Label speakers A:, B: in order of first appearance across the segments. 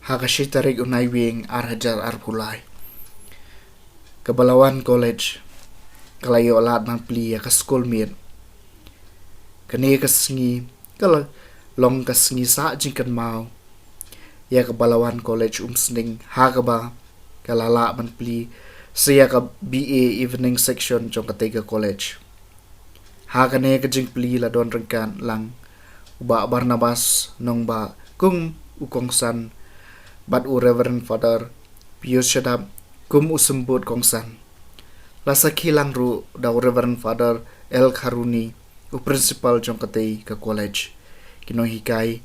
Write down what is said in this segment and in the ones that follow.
A: Hakashi Tarik Naiwieng Hajar Plie. Ke Balawan College kalayo alat man Plie ka school Miet. Kani ka sngi kala long ka sngi sa jingkan mau. Ya ke Balawan College Umsning hakaba kalala man Plie siya ka BA evening section jong katiga college. Hakane ka jing Plie la don rengkan lang uba Barnabas nong ba kung ukongsan bat u Reverend Father Pius Shadap kum usembut kongsan. Lasa kilang ru da Reverend Father El Karuni u principal jong katay ka college. Kino hikai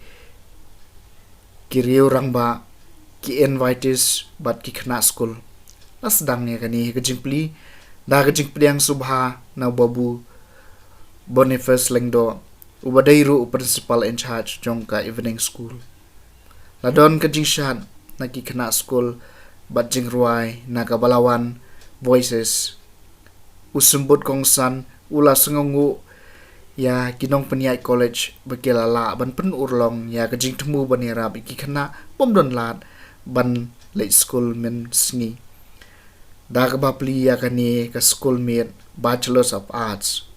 A: kiriu rang ba ki invites bat ki khna school. Las dang ne kani ka jingpli da ka jingpli ang subha na babu Boniface Lengdo u badairu u principal in charge jong ka evening school. Ladon ka jingshan na ki khna school bat jing ruai na ka Balawan voices usembut kongsan ula sengongu ya kinong peniai college bakilala ban pen urlong ya ka jing temu banira ki khna bomdon lat ban late school men sngi da ka bapli ya kani ka school Miet Bachelors of Arts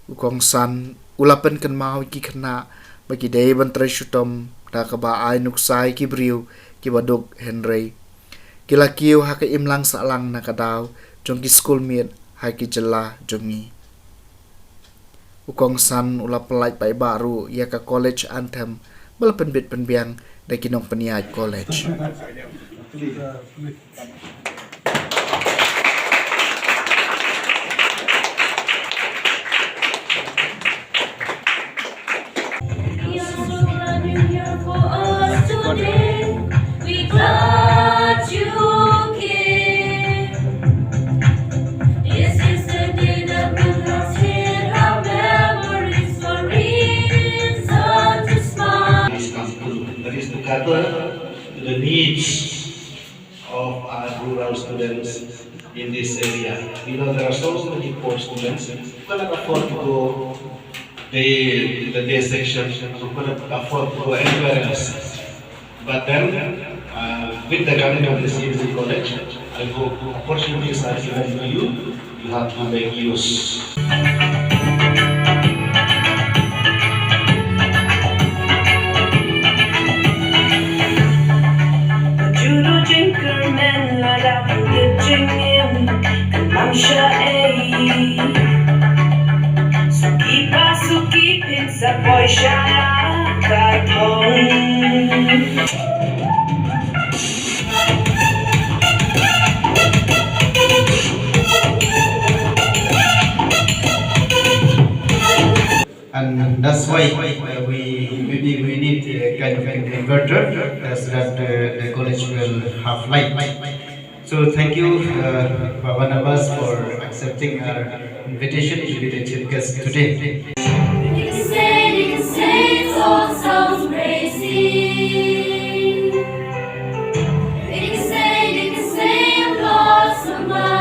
A: ukongsan ulapen kan mau ki khna bagi dei ban trai shutom da ka ba ai nuksai ki briu ki baduk Henry kila kiu ha ka imlang sa lang na kadaw jong ki school Miet ha ki jela jongi ukong san ula pelai pai baru ya ka college anthem bal penbit penbiang da kinong peniai college.
B: To the needs of our rural students in this area. We know there are so many poor students who cannot afford to go the day section, who cannot afford to go anywhere else. But then, with the coming of this evening college, I hope opportunities are given to you. You have to make use.
C: Suki pinsa boy shala karton.
B: And that's why we need a kind of an inverter so that the college will have light. So thank you, Barnabas, for accepting our invitation to be the chief guest today.
C: You can say it all sounds crazy. You can say I've lost my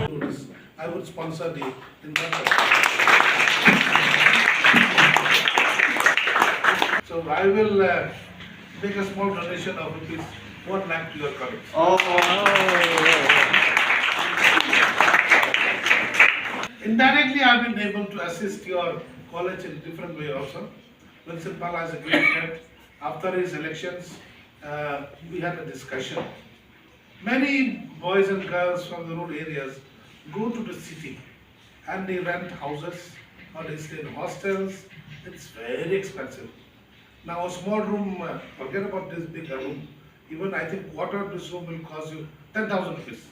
C: mind.
D: I would sponsor the inverter. So I will make a small donation of rupees 1 lakh to your college. Indirectly, I've been able to assist your college in a different way also. Vincent Palla is a great friend. After his elections, we had a discussion. Many boys and girls from the rural areas go to the city and they rent houses or they stay in hostels. It's very expensive. Now a small room, forget about this big room. Even I think quarter of this room will cost you 10,000 rupees.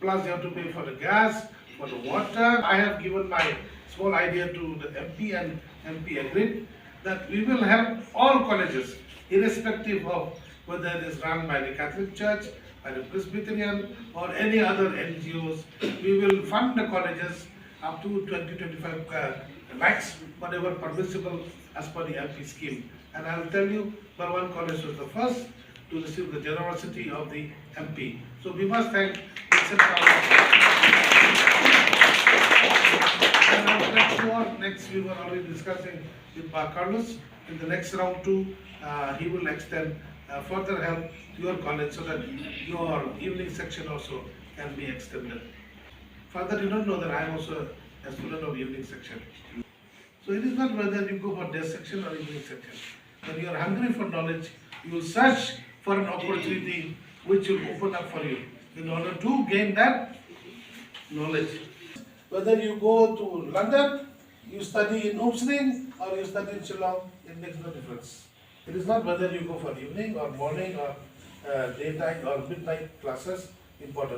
D: Plus you have to pay for the gas, for the water. I have given my small idea to the MP and MP agreed that we will help all colleges, irrespective of whether it is run by the Catholic Church, by the Presbyterian or any other NGOs. We will fund the colleges up to 20-25 lakhs, whatever permissible as per the MP scheme. And I will tell you, Balawan College was the first to receive the generosity of the MP. So we must thank Vincent Palla. And next we were already discussing with Carlos. In the next round too, he will extend further help to your college so that your evening section also can be extended. Further, you don't know that I am also a student of evening section. So it is not whether you go for day section or evening section. When you are hungry for knowledge, you will search for an opportunity which will open up for you in order to gain that knowledge. Whether you go to London, you study in Umsning or you study in Shillong, it makes no difference. It is not whether you go for evening or morning or daytime or midnight classes important.